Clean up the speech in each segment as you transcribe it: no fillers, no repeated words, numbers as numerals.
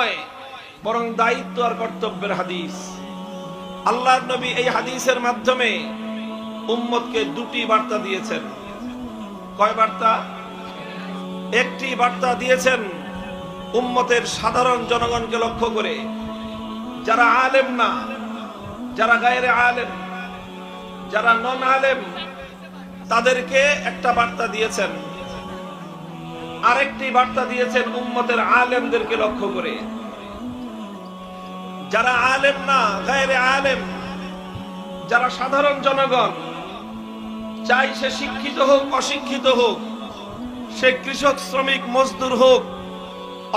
নয়, বরং দায়িত্ব আর কর্তব্যের হাদিস। আল্লাহর নবী এই হাদিসের মাধ্যমে উম্মতকে দুটি বার্তা দিয়েছেন। কয় বার্তা? একটি বার্তা দিয়েছেন উম্মতের সাধারণ জনগণকে লক্ষ্য করে, যারা আলেম না, যারা গায়রে আলেম, যারা নন আলেম, তাদেরকে একটা বার্তা দিয়েছেন। আরেকটি বার্তা দিয়েছেন উম্মতের আলেমদেরকে লক্ষ্য করে। যারা আলেম না, গায়রে আলেম, যারা সাধারণ জনগণ, চাই সে শিক্ষিত হোক অশিক্ষিত হোক, সে কৃষক শ্রমিক মজদুর হোক,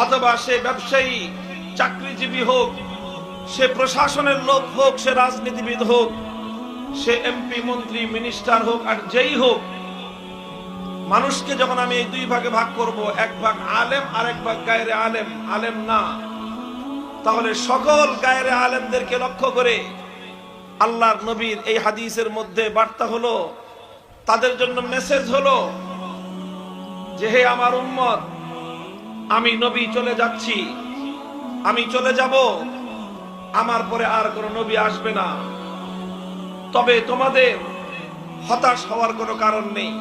অথবা সে ব্যবসায়ী চাকরিজীবী হোক, সে প্রশাসনের লোক হোক, সে রাজনীতিবিদ হোক, সে এমপি মন্ত্রী মিনিস্টার হোক, আর যেই হোক, মানুষকে যখন আমি এই দুই ভাগে ভাগ করব, এক ভাগ আলেম আর এক ভাগ গায়রে আলেম, আলেম না, তাহলে সকল গায়রে আলেমদেরকে লক্ষ্য করে আল্লাহর নবীর এই হাদিসের মধ্যে বার্তা হলো, তাদের জন্য মেসেজ হলো যে হে আমার উম্মত, আমি নবী চলে যাচ্ছি, আমি চলে যাব, আমার পরে আর কোন নবী আসবে না। তবে তোমাদের হতাশ হওয়ার কোনো কারণ নেই।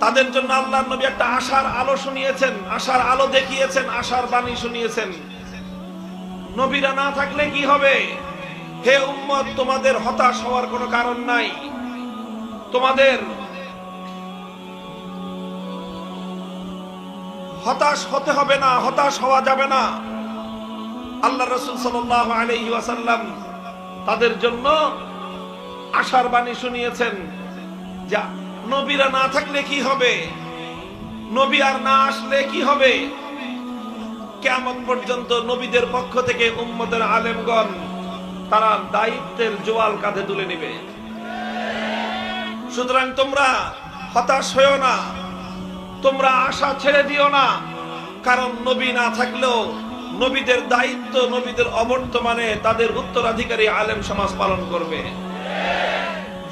তাদের জন্য আল্লাহর নবী একটা আশার আলো শুনিয়েছেন, আশার আলো দেখিয়েছেন, আশার বাণী শুনিয়েছেন। নবীরা না থাকলে কি হবে? হে উম্মত, তোমাদের হতাশ হওয়ার কোনো কারণ নাই, তোমাদের হতাশ হতে হবে না, হতাশ হওয়া যাবে না। আল্লাহ রাসূল সাল্লাল্লাহু আলাইহি ওয়াসাল্লাম তাদের জন্য আশার বাণী শুনিয়েছেন যে নবীরা না থাকলে কি হবে, নবী আর না আসলে কি হবে। কিয়ামত পর্যন্ত নবীদের পক্ষ থেকে উম্মতের আলেমগণ তারা দায়িত্বের জোয়াল কাঁধে তুলে নেবে। সুতরাং তোমরা হতাশ হয়েও না, তোমরা আশা ছেড়ে দিও না, কারণ নবী না থাকলেও নবীদের দায়িত্ব, নবীদের অবর্তমানে তাদের উত্তরাধিকারী আলেম সমাজ পালন করবে।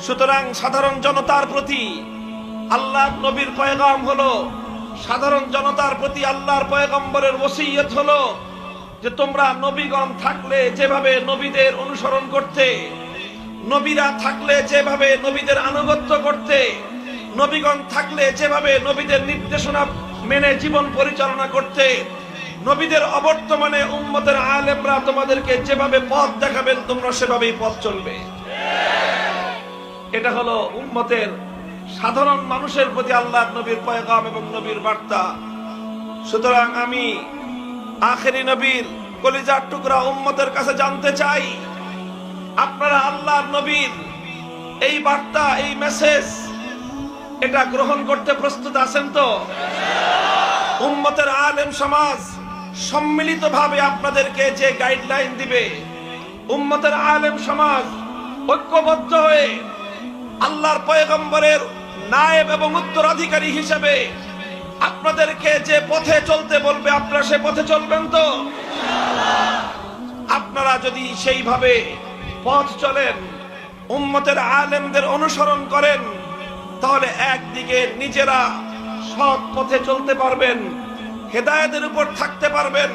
সুতরাং সাধারণ জনতার প্রতি আল্লাহর নবীর পয়গাম হলো, সাধারণ জনতার প্রতি আল্লাহর পয়গম্বরের ওসিয়ত হলো যে তোমরা নবীগণ থাকলে যেভাবে নবীদের অনুসরণ করতে, নবীরা থাকলে যেভাবে নবীদের আনুগত্য করতে, নবীগণ থাকলে যেভাবে নবীদের নির্দেশনা মেনে জীবন পরিচালনা করতে, নবীদের অবর্তমানে উম্মতের আলেমরা তোমাদেরকে যেভাবে পথ দেখাবেন তোমরা সেভাবেই পথ চলবে। এটা হলো উম্মতের সাধারণ মানুষের প্রতি আল্লাহর নবীর পয়গাম এবং নবীর বার্তা। সুতরাং আমি আখেরি নবীর কলিজার টুকরা উম্মতের কাছে জানতে চাই, আপনারা আল্লাহর নবীর এই বার্তা, এই মেসেজ, এটা গ্রহণ করতে প্রস্তুত আছেন তো? উম্মতের আলেম সমাজ সম্মিলিতভাবে আপনাদেরকে যে গাইডলাইন দিবে, উম্মতের আলেম সমাজ ঐক্যবদ্ধ হয়ে আল্লাহর পয়গম্বরের নায়েব এবং উত্তরাধিকারী হিসেবে আপনাদেরকে যে পথে চলতে বলবে আপনারা সে পথে চলবেন তো? আপনারা যদি সেইভাবে পথ চলেন, উম্মতের আলেমদের অনুসরণ করেন, তাহলে একদিকে নিজেরা সৎ পথে চলতে পারবেন, হেদায়েতের উপর থাকতে পারবেন,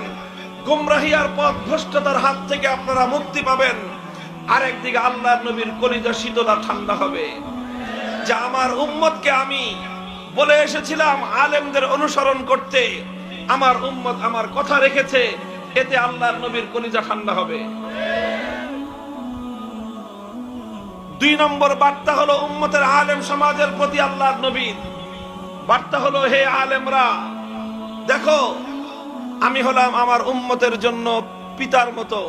গুমরাহি আর পথ ভ্রষ্টতার হাত থেকে আপনারা মুক্তি পাবেন। আরেকদিকে আল্লাহর নবীর কলিজা শীতল আর ঠান্ডা হবে যে আমার উম্মতকে আমি বলে এসেছিলাম আলেমদের অনুসরণ করতে, আমার উম্মত আমার কথা রেখেছে, এতে আল্লাহর নবীর কলিজা ঠান্ডা হবে। 2 নম্বর বার্তা হলো উম্মতের আলেম সমাজের প্রতি আল্লাহর নবীর বার্তা হলো, হে আলেমরা, দেখো আমি হলাম আমার উম্মতের জন্য পিতার মতো।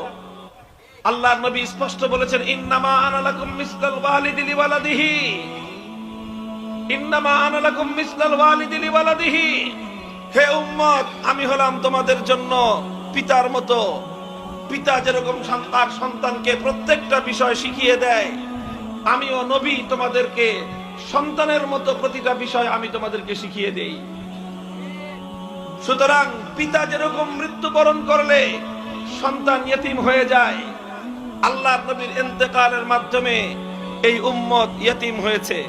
আল্লাহর নবী স্পষ্ট বলেছেন, ইন্নামা আনা লাকুম মিসলাল ওয়ালিদি লিওয়ালাদিহি, ইন্নামা আনা লাকুম মিসলাল ওয়ালিদি লিওয়ালাদিহি। হে উম্মত, আমি হলাম তোমাদের জন্য পিতার মতো। পিতা যেরকম তার সন্তানকে প্রত্যেকটা বিষয় শিখিয়ে দেয়, আমিও নবী তোমাদেরকে সন্তানের মতো প্রতিটা বিষয় আমি তোমাদেরকে শিখিয়ে দেই। সুতরাং পিতা যেরকম মৃত্যুবরণ করলে সন্তান ইয়েতিম হয়ে যায়, আল্লাহর নবীর ইন্তেকালের মাধ্যমে এই উম্মত ইয়েতিম হয়েছে।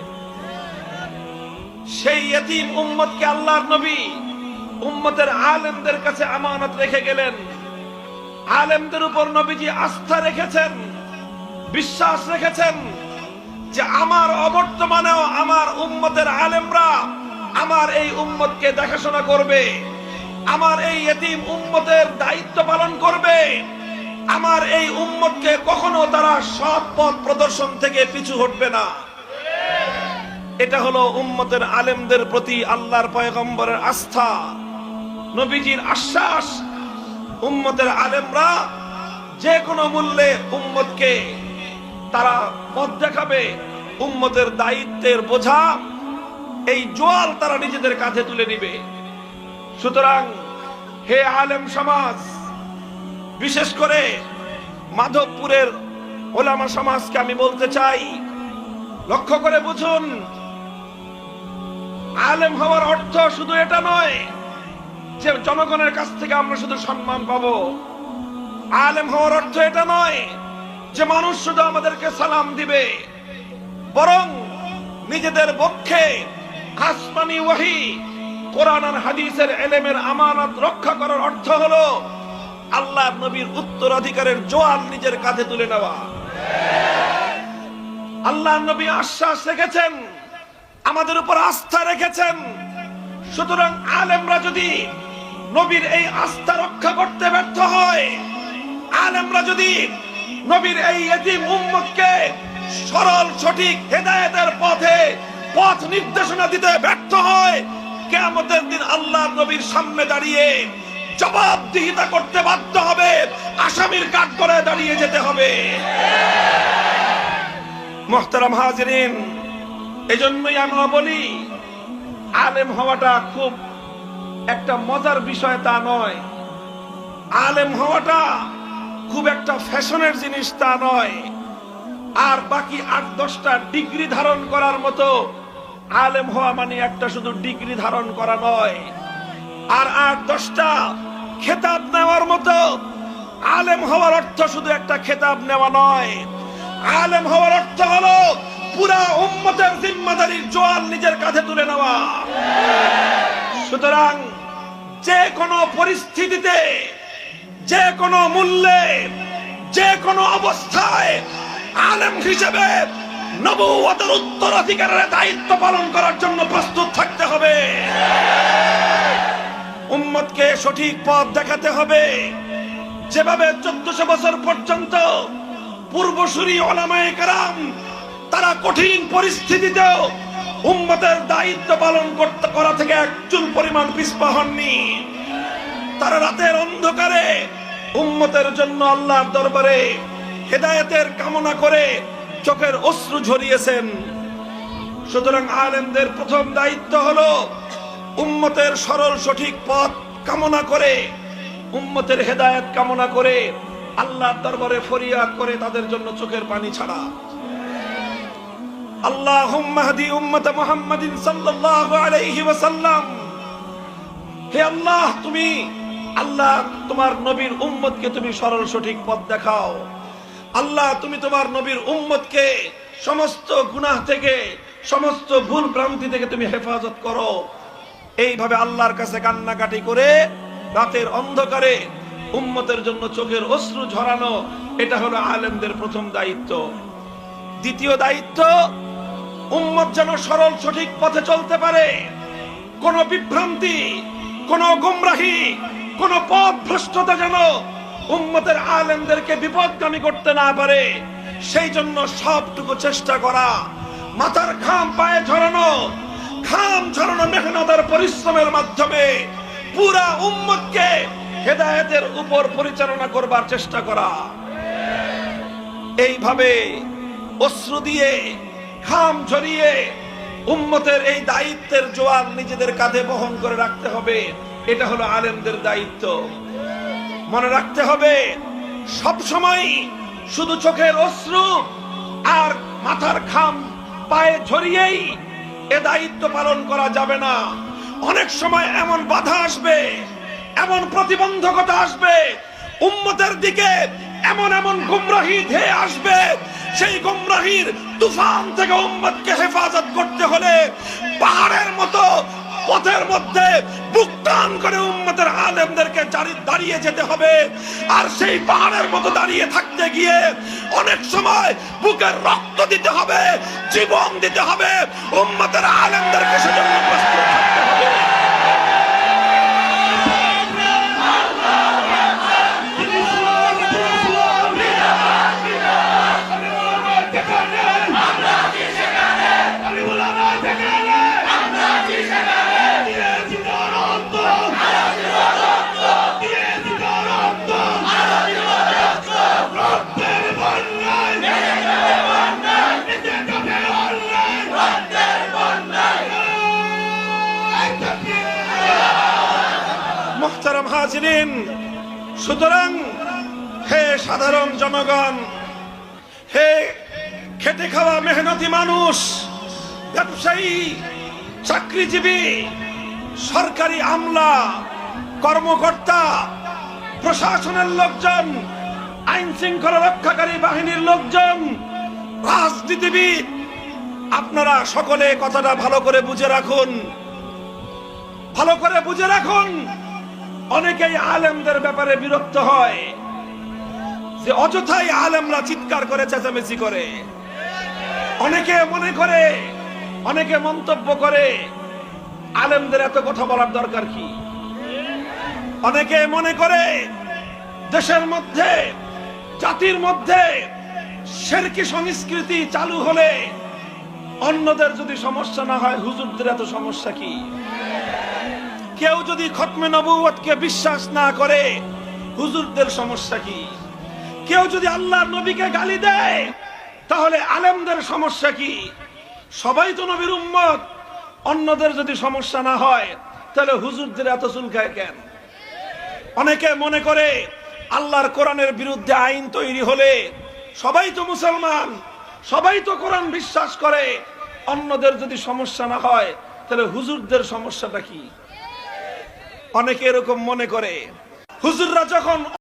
সেই ইয়েতিম উম্মতকে আল্লাহর নবী উম্মতের আলেমদের কাছে আমানত রেখে গেলেন আলেমদের উপর নবীজি আস্থা রেখেছেন, বিশ্বাস রেখেছেন যে আমার অবর্তমানেও আমার উম্মতের আলেমরা আমার এই উম্মতকে দেখাশোনা করবে, আমার এই এতিম উম্মতের দায়িত্ব পালন করবে, আমার এই উম্মতকে কখনো তারা সৎ পথ প্রদর্শন থেকে পিছু হটবে না। এটা হলো উম্মতের আলেমদের প্রতি আল্লাহর পয়গম্বরের আস্থা, নবীজির আশ্বাস। উম্মতের আলেমরা যে কোনো মূল্যে উম্মতকে তারা পথ দেখাবে, উম্মতের দায়িত্বের বোঝা এই জোয়াল তারা নিজেদের কাঁধে তুলে নিবে। সুতরাং হে আলেম সমাজ, বিশেষ করে মাধবপুরের ওলামা সমাজকে আমি বলতে চাই, লক্ষ্য করে বুঝুন, আলেম হওয়ার অর্থ শুধু এটা নয় যে জনগণের কাছ থেকে আমরা শুধু সম্মান পাবো। আলেম হওয়ার অর্থ এটা নয় যে মানুষ শুধু আমাদেরকে সালাম দিবে, বরং নিজেদের পক্ষে আসমানি ওহী, কোরআন আর হাদিসের ইলমের আমানত রক্ষা করার অর্থ হলো আল্লাহর নবীর উত্তরাধিকারের জোয়াল নিজের কাঁধে তুলে নেওয়া। আল্লাহর নবী আশ্বাস রেখেছেন, আমাদের উপর আস্থা রেখেছেন। সুতরাং আলেমরা যদি নবীর এই আস্থা রক্ষা করতে ব্যর্থ হয়, আলেমরা যদি নবীর এই এতিম উম্মতকে সরল সঠিক হেদায়েতের পথে পথ নির্দেশনা দিতে ব্যর্থ হয়, কিয়ামতের দিন আল্লাহর নবীর সামনে দাঁড়িয়ে জবাবদিহিতা করতে বাধ্য হবে, আসামির কাঠ করে দাঁড়িয়ে যেতে হবে। মুহতারাম হাজিরিন, এজন্যই আমরা বলি আলেম হওয়াটা খুব একটা মজার বিষয় তা নয়, আলেম হওয়াটা খুব একটা ফ্যাশনের জিনিস তা নয়, আর বাকি 8-10টা ডিগ্রি ধারণ করার মতো আলেম হওয়া মানে একটা শুধু ডিগ্রি ধারণ করা নয়, আর 8-10টা খেতাব নেওয়ার মতো আলেম হওয়ার অর্থ শুধু একটা খেতাব নেওয়া নয়। আলেম হওয়ার অর্থ হলো পুরা উম্মতের জিম্মাদারির জোয়াল নিজের কাঁধে তুলে নেওয়া। সুতরাং যে কোনো পরিস্থিতিতে, যে কোনো মূল্যে, যে কোনো অবস্থায় আলেম হিসেবে নবুয়তের উত্তরাধিকারের দায়িত্ব পালন করার জন্য প্রস্তুত থাকতে হবে। উম্মতকে সঠিক পথ দেখাতে হবে, যেভাবে 1400 বছর পর্যন্ত পূর্বসূরি উলামায়ে কেরাম তারা কঠিন পরিস্থিতিতেও উম্মতের দায়িত্ব পালন করা থেকে এক চুল পরিমাণ পিছপা হননি। তারা রাতের অন্ধকারে উম্মতের জন্য আল্লাহর দরবারে হেদায়েতের কামনা করে চোখের অশ্রু ঝরিয়েছেন। সুতরাং আলেমদের প্রথম দায়িত্ব হলো উম্মতের সরল সঠিক পথ কামনা করে, উম্মতের হেদায়েত কামনা করে আল্লাহর দরবারে ফরিয়াদ করে তাদের জন্য চোখের পানি ছাড়া। আল্লাহুম্মা হাদি উম্মত মুহাম্মাদিন সাল্লাল্লাহু আলাইহি ওয়াসাল্লাম, হে আল্লাহ, তুমি আল্লাহ তোমার নবীর উম্মতকে তুমি সরল সঠিক পথ দেখাও। আল্লাহ, তুমি তোমার নবীর উম্মতকে সমস্ত গুনাহ থেকে, সমস্ত ভুল ভ্রান্তি থেকে তুমি হেফাজত করো। এইভাবে আল্লাহর কাছে কান্নাকাটি করে রাতের অন্ধকারে উম্মতের জন্য চোখের অশ্রু ঝরানো, এটা হলো আলেমদের প্রথম দায়িত্ব। দ্বিতীয় দায়িত্ব, উম্মত যেন সরল সঠিক পথে চলতে পারে, কোন বিভ্রান্তি, কোন গুমরাহি, কোন পথ ভ্রষ্টতা যেন উম্মতের আলেমদেরকে বিপদগামী করতে না পারে, সেই জন্য সবটুকু চেষ্টা করা, মাথার ঘাম পায়ে ঝরানো, ঘাম ঝরানো মেহনতের পরিশ্রমের মাধ্যমে পুরা উম্মতকে হেদায়েতের উপর পরিচালনা করবার চেষ্টা করা। এইভাবে অশ্রু দিয়ে, ঘাম ঝরিয়ে উম্মতের এই দায়িত্বের জোয়াল নিজেদের কাঁধে বহন করে রাখতে হবে। এটা হলো আলেমদের দায়িত্ব। মনে রাখতে হবে, সব সময় শুধু চোখের অশ্রু আর মাথার ঘাম পায়ে ঝরিয়েই এ দায়িত্ব পালন করা যাবে না। অনেক সময় এমন বাধা আসবে, এমন প্রতিবন্ধকতা আসবে, উম্মতের দিকে এমন এমন গুমরাহি ধেয়ে আসবে, সেই গুমরাহির তুফান থেকে উম্মতকে হেফাজত করতে হলে পাহাড়ের মতো পথের মধ্যে বুক টান করে উম্মতের আলেমদেরকে দাঁড়িয়ে যেতে হবে। আর সেই পাহাড়ের মতো দাঁড়িয়ে থাকতে গিয়ে অনেক সময় বুকের রক্ত দিতে হবে, জীবন দিতে হবে, উম্মতের আলেমদেরকে সেজন্য প্রস্তুত থাকতে হবে। মুহতারাম হাজিরিন, সুতরাং হে সাধারণ জনগণ, হে খেটে খাওয়া মেহনতি মানুষ, ব্যবসায়ী, চাকরিজীবী, সরকারি আমলা, কর্মকর্তা, প্রশাসনের লোকজন, আইন শৃঙ্খলা রক্ষাকারী বাহিনীর লোকজন, রাজনীতিবিদ, আপনারা সকলে কথাটা ভালো করে বুঝে রাখুন, ভালো করে বুঝে রাখুন। অনেকেই আলেমদের ব্যাপারে বিরক্ত হয় যে অযথাই আলেমরা চিৎকার করে, চেঁচামেচি করে। অনেকে মনে করে, অনেকে মন্তব্য করে, আলেমদের এত কথা বলার দরকার কি? অনেকে মনে করে দেশের মধ্যে, জাতির মধ্যে শিরকি সংস্কৃতি চালু হলে অন্যদের যদি সমস্যা না হয়, হুজুরদের এত সমস্যা কি? কেউ যদি খতমে নবুয়তকে বিশ্বাস না করে, হুজুরদের সমস্যা কি? কেউ যদি আল্লাহর নবীকে গালি দেয়, তাহলে আলেমদের সমস্যা কি? সবাই তো নবীর উম্মত, অন্যদের যদি সমস্যা না হয়, তাহলে হুজুরদের এত চুলকায় কেন? অনেকে মনে করে আল্লাহর কোরআনের বিরুদ্ধে আইন তৈরি হলে সবাই তো মুসলমান, সবাই তো কোরআন বিশ্বাস করে, অন্যদের যদি সমস্যা না হয়, তাহলে হুজুরদের সমস্যাটা কি? অনেকে এরকম মনে করে। হুজুররা যখন